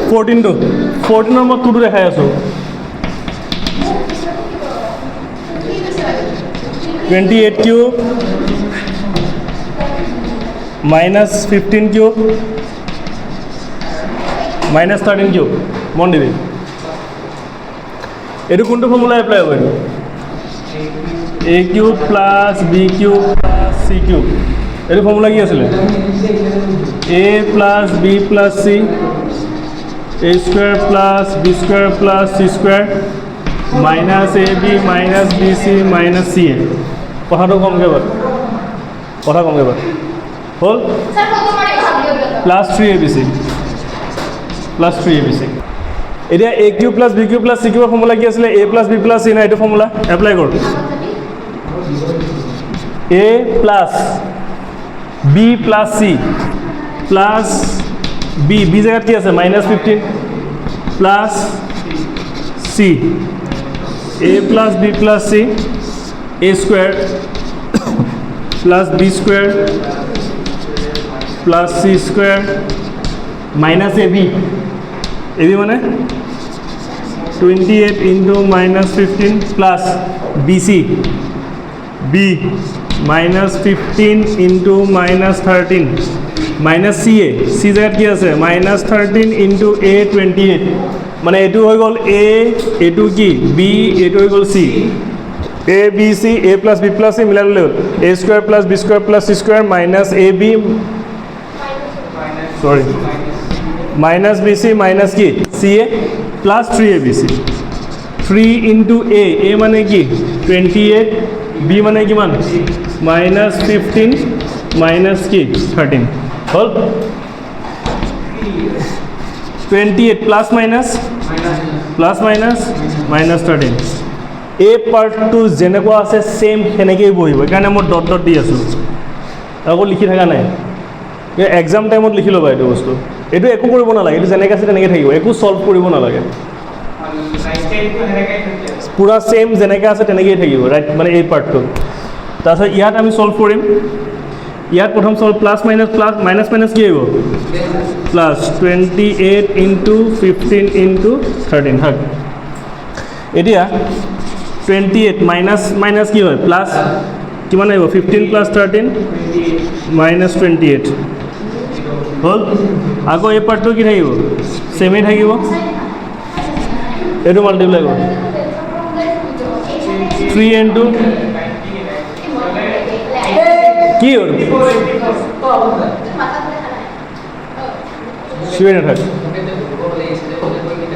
14 মই 2 দেখাই আছোঁ 28 cube minus 15 cube minus 13 cube মন দিবি এইটো কোনটো ফৰ্মুলা এপ্লাই হ'ব এইটো a cube plus B cube plus C cube এইটো ফৰ্মুলা কি আছিলে a plus B plus C a square plus B square plus C square minus A B minus B C minus C A কথাটো কমকৈ বাৰু কথা কমকৈ বাৰু হ'ল plus 3 A B C plus 3 A B C এতিয়া A cube plus B cube plus C কিউবৰ formula কি আছিলে A plus B plus C না এইটো ফৰ্মুলা এপ্লাই কৰোঁ A plus B plus C plus B B জেগাত কি আছে minus 15 plus C A plus B plus C A square plus B square plus C square minus A B মানে 28 into minus 15 plus B C B minus 15 into minus 13 minus C এ C জেগাত কি আছে minus 13 into a 28 মানে এইটো হৈ গ'ল এ এইটো কি বি এইটো হৈ গ'ল C A B C A plus B plus C মিলাই ল'লে হ'ল A square plus B square plus C square minus A B চৰি মাইনাছ বি চি মাইনাছ কি C A plus 3 A B C 3 into A মানে কি 28 B মানে কিমান minus 15 minus কি 13 হ'ল 28 প্লাছ মাইনাছ মাইনাছ 13 এই পাৰ্টটো যেনেকুৱা আছে ছেইম সেনেকৈয়ে বহিব সেইকাৰণে মই ডট ডট দি আছোঁ আকৌ লিখি থকা নাই এক্সাম টাইমত লিখি ল'বা এইটো বস্তু এইটো একো কৰিব নালাগে এইটো যেনেকৈ আছে তেনেকৈ থাকিব একো ছল্ভ কৰিব নালাগে পূৰা ছেইম যেনেকৈ আছে তেনেকৈয়ে থাকিব ৰাইট মানে এই পাৰ্টটো তাৰপিছত ইয়াত আমি ছল্ভ কৰিম ইয়াত প্ৰথম ছল্ভ প্লাছ মাইনাছ কি আহিব প্লাছ 28 ইনটু 15 ইনটু 13 থাক এতিয়া 28 মাইনাছ কি হয় প্লাছ কিমান আহিব 15 প্লাছ 13 মাইনাছ 28 হ'ল আকৌ এই পাৰ্টটো কি থাকিব ছেমেই থাকিব এইটো মাল্টিপ্লাই কৰ 3 ইনটু কি হ'ল চিঞৰি নাথাক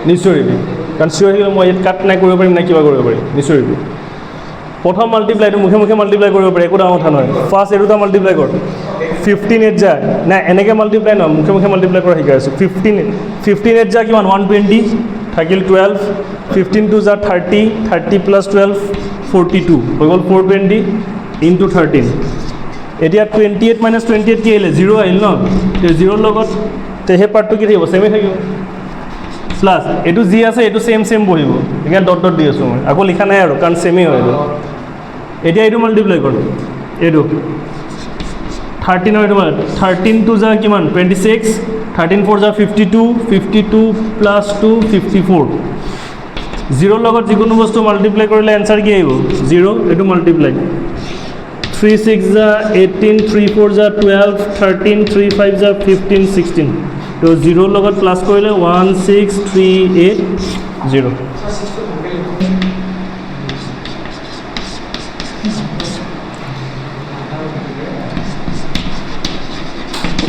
নিশ্চয়িবি কাৰণ চিঞৰি থাকিলে মই ইয়াত কাট নাই কৰিব পাৰিম নাই কিবা কৰিব পাৰিম নিশ্চয়িবি প্ৰথম মাল্টিপ্লাইটো মুখে মাল্টিপ্লাই কৰিব পাৰি একো ডাঙৰ কথা নহয় ফাৰ্ষ্ট এই দুটা মাল্টিপ্লাই কৰ 15 8 যা নাই এনেকৈ মাল্টিপ্লাই নহয় মুখে মাল্টিপ্লাই কৰা শিকাই আছোঁ 15 8 যা কিমান 120 থাকিল 12 15 2 যা 30 প্লাছ 12 42 হৈ গ'ল 420 ইনটু 13 এতিয়া 28 মাইনাছ 28 কি আহিলে 0 আহিল ন জিৰ' লগত সেই পাৰ্টটো কি থাকিব ছেমেই থাকিব প্লাছ এইটো যি আছে এইটো ছেম বহিব সেইকাৰণে ডট ডট দি আছোঁ মই আকৌ লিখা নাই আৰু কাৰণ ছেমেই হয় এইটো এতিয়া এইটো মাল্টিপ্লাই কৰ এইটো 13 হয় এইটো 13 টু যা কিমান 26 13 4 যা 52 প্লাছ 2 54 জিৰ' লগত যিকোনো বস্তু মাল্টিপ্লাই কৰিলে এনচাৰ কি আহিব 0 এইটো মাল্টিপ্লাই 3 6 যা 18 3 4 যা 12 13 3 5 যা 15 16 তো 0 লগত প্লাছ কৰিলে 1 6 3 8 0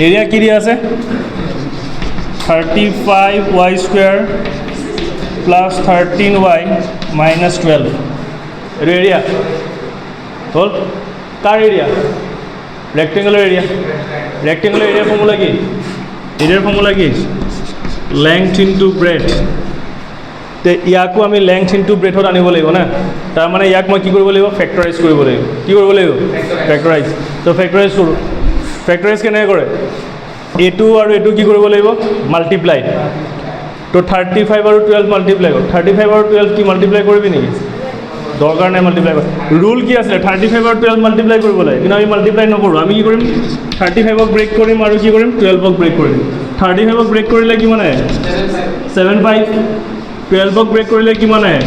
এৰিয়া কি দিয়া আছে 35y square plus 13y minus 12 এইটো এৰিয়া হ'ল কাৰ এৰিয়া ৰেক্টেংগুলাৰ এৰিয়া ফৰ্মুলা কি এৰিয়াৰ ফৰ্মুলা কি লেংথ ইনটু ব্ৰেথ তে ইয়াকো আমি লেংথ ইনটু ব্ৰেথত আনিব লাগিব না তাৰমানে ইয়াক মই কি কৰিব লাগিব ফেক্টৰাইজ কৰিব লাগিব ফেক্টৰাইজ তো ফেক্টৰাইজ কৰোঁ ফেক্টৰাইজ কেনেকৈ কৰে এইটো আৰু এইটো কি কৰিব লাগিব মাল্টিপ্লাই তো 35 আৰু 12 মাল্টিপ্লাই কৰ 35 আৰু 12 কি মাল্টিপ্লাই কৰিবি নেকি দৰকাৰ নাই মাল্টিপ্লাই কৰ ৰুল কি আছিলে 35 আৰু 12 মাল্টিপ্লাই কৰিব লাগে কিন্তু আমি মাল্টিপ্লাই নকৰোঁ আমি কি কৰিম 35ক ব্ৰেক কৰিম আৰু কি কৰিম 12ক ব্ৰেক কৰিম 35ক ব্ৰেক কৰিলে কিমান আহে 75 12ক ব্ৰেক কৰিলে কিমান আহে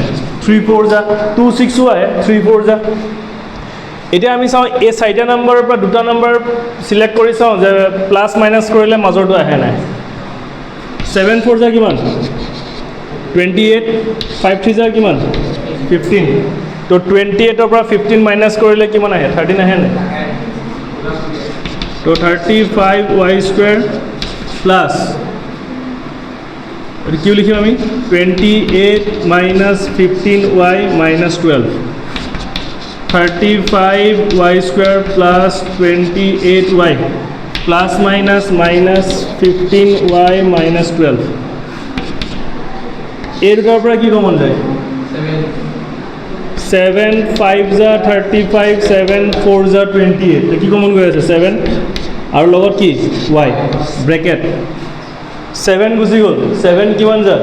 34 যা 26ও আহে 34 যা এতিয়া আমি চাওঁ এই চাৰিটা নম্বৰৰ পৰা দুটা নম্বৰ সিলেক্ট কৰি চাওঁ যে প্লাস মাইনাস কৰিলে মাজৰটো আহে নাই 7 4 যা কিমান 28 5 3 যা কিমান 15 তো 28 ৰ পৰা 15 মাইনাস কৰিলে কিমান আহে 13 আহে নাই তো 35y² প্লাস এটা কি লিখিম আমি 28 minus 15y minus 12 35y² plus 28y plus minus minus 15y minus 12 এর দুটাৰ পৰা কি কমন যায় 7 5 যা 35 7 4 যা 28 কি কমন গৈ আছে 7 আৰু লগত কি y ব্ৰেকেট 7 গুচি গ'ল 7 কিমান যা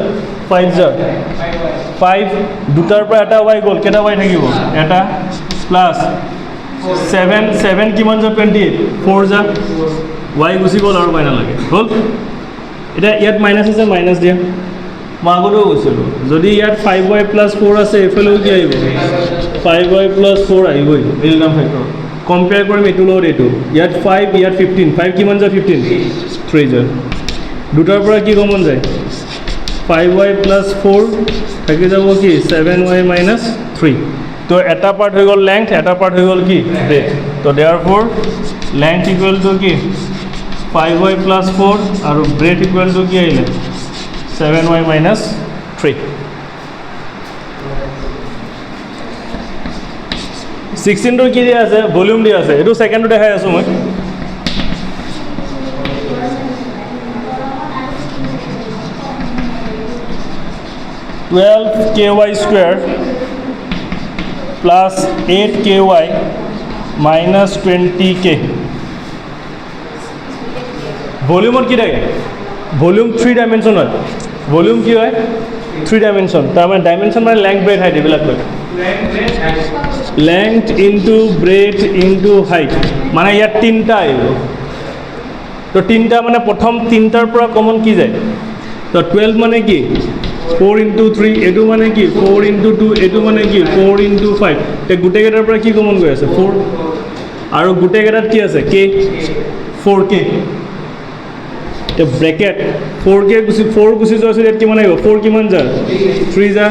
5 যা 5 দুটাৰ পৰা এটা y গ'ল কেটা y থাকিব এটা প্লাস 7 7 কিমান যা 28 4 যা y গুচি গ'ল আৰু y নালাগে হ'ল এটা ইয়াত মাইনাস আছে মাইনাস দিয়া মই আগতেও কৈছিলোঁ যদি ইয়াত 5y + 4 আছে এফালেও কি আহিব 5y + 4 আহিবই মিডল টাৰ্ম ফেক্টৰ কম্পেয়াৰ কৰিম এইটো লগত এইটো ইয়াত 5 ইয়াত 15 5 কিমান যা 15 3 যা দুটাৰ পৰা কি কমন যায় 5y + 4 থাকি যাব কি 7y - 3 তো এটা পার্ট হৈ গ'ল লেংথ এটা পার্ট হৈ গ'ল কি ব্রেথ তো দেয়াৰফৰ লেংথ ইকুয়াল টু কি 5y + 4 আৰু ব্ৰেথ ইকুয়াল টু কি আহিলে 7y - 3 16 টোৰ কি দিয়া আছে ভলিউম দিয়া আছে এইটো সেকেন্ডটো দেখাই আছো মই (12ky² plus 8ky minus 20k ভলিউমত কি থাকে ভলিউম 3 ডাইমেনশন হয় ভলিউম কি হয় 3 ডাইমেনশন তাৰ মানে ডাইমেনশন মানে লেংথ ব্ৰেথ হাইট এইবিলাক কয় length into breath into height মানে ইয়াত তিনটা আহিব তো তিনটা মানে প্ৰথম তিনটাৰ পৰা কমন কি যায় তো 12 মানে কি 4 into 3 এটো মানে কি 4 into 2 এটো মানে কি 4 into 5 তে গুটে গেটাৰ পৰা কি কমন গৈ আছে 4 আৰু গুটে গেটাত কি আছে k 4k তে ব্ৰেকেট 4k গুছি 4 গুছি যোৱা আছে কিমান আহিব 4 কিমান যা 3 যা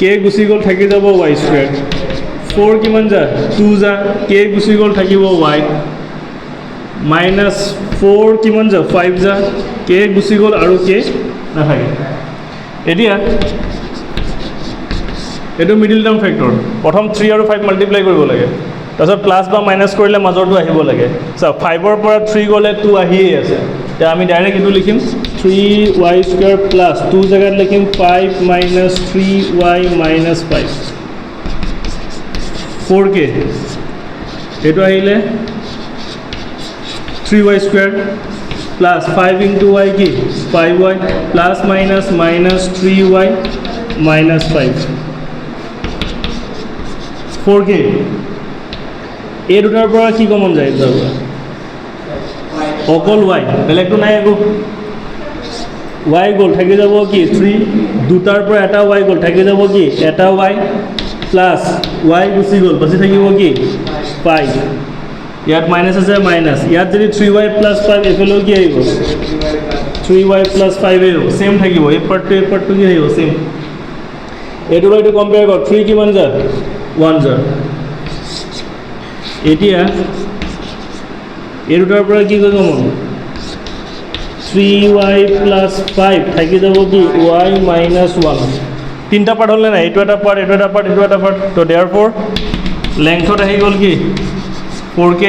k গুছি গ'ল থাকি যাব y² 4 কিমান যা 2 যা k গুছি গ'ল থাকিব y minus 4 কিমান যা 5 যা k গুছি গ'ল আৰু k নাথাকে এতিয়া এটো মিডল টাৰ্ম ফ্যাক্টৰ প্ৰথম 3 আৰু 5 মাল্টিপ্লাই কৰিব লাগে তাৰপিছত প্লাস বা মাইনাস কৰিলে মাজৰটো আহিব লাগে সো 5 ৰ পৰা 3 গলে 2 আহিয়ে আছে তে আমি ডাইৰেক্ট এটো লিখিম 3y² প্লাস 2 জায়গাত লিখিম 5 minus 3y minus 5 4k এটো আহিলে 3y² plus 5 into y ki 5y plus minus minus 3y minus 5 4k এই দুটাৰ পৰা কি কমন যায় অকল y বেলেগটো নাই একো y গ'ল থাকি যাব কি 3 দুটাৰ পৰা এটা y গ'ল থাকি যাব কি এটা y plus y গুচি গ'ল বাকি থাকিব কি 5 ইয়াত মাইনাস আছে মাইনাস ইয়াত যদি 3y + 5 এফালেও কি আহিব 3y + 5 আহিব সেম থাকিব এই পাৰ্টটো কি আহিব সেম এটো লইটো কম্পেয়াৰ কৰ 3 কিমান যা 1 যা এতিয়া এই দুটাৰ পৰা কি কয় কমন 3y + 5 থাকি যাব কি y - 1 তিনটা পাৰ্ট হলে না এইটো এটা পাৰ্ট এইটো এটা পাৰ্ট এইটো এটা পাৰ্ট তো देयरफॉर লেংথত আহি গ'ল কি 4k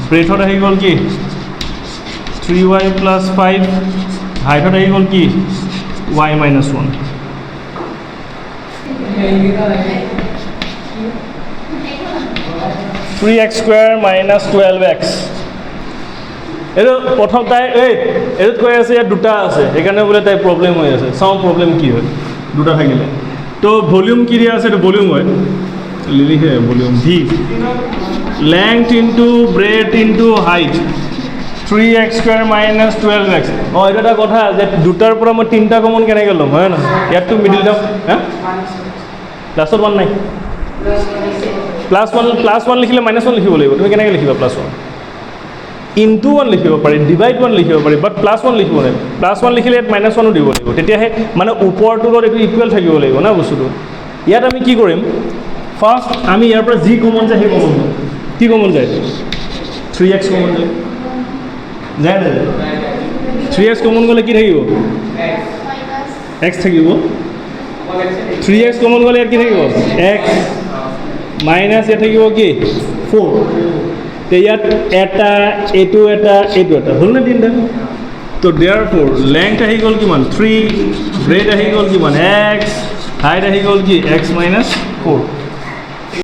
ব্রেথত আহি গ'ল কি 3y + 5 হাইটত আহি গ'ল কি y - 1 3x² - 12x এটো প্ৰথম তাই এটোত কৈ আছে ইয়াত দুটা আছে এখানে বলে তাই প্ৰবলেম হৈ আছে চাও প্ৰবলেম কি হয় দুটা থাকিলে তো ভলিউম কি দিয়া আছে এটো ভলিউম হয় লিখে volume v length into breadth into height 3x square minus 12x অঁ এইটো এটা কথা যে দুটাৰ পৰা মই তিনিটা কমন কেনেকৈ ল'ম হয় নহয় ইয়াততো মিডিল টাৰ্ম হা প্লাছত 1 নাই +1 লিখিলে -1 লিখিব লাগিব তুমি কেনেকৈ লিখিবা +1 ইনটু 1 লিখিব পাৰি ডিভাইড 1 লিখিব পাৰি বাট +1 লিখিব নাই +1 লিখিলে ইয়াত -1ও দিব লাগিব তেতিয়াহে মানে ওপৰটোৰ লগত এইটো ইকুৱেল থাকিব লাগিব না বস্তুটো ইয়াত আমি কি কৰিম ফাৰ্ষ্ট আমি ইয়াৰ পৰা যি কমন যায় সেই কমন ল'ম কি কমন যায় 3x কমন যায় যায় না 3x কমন গ'লে কি থাকিব x থাকিব 3x কমন গ'লে ইয়াত কি থাকিব x মাইনাছ ইয়াত থাকিব কি 4 তে ইয়াত এটা এইটো এটা হ'ল না তিনিটা তো দেয়াৰ ফ'ৰ লেংথ আহি গ'ল কিমান 3 ব্ৰেড আহি গ'ল কিমান x হাইট আহি গ'ল কি x মাইনাছ 4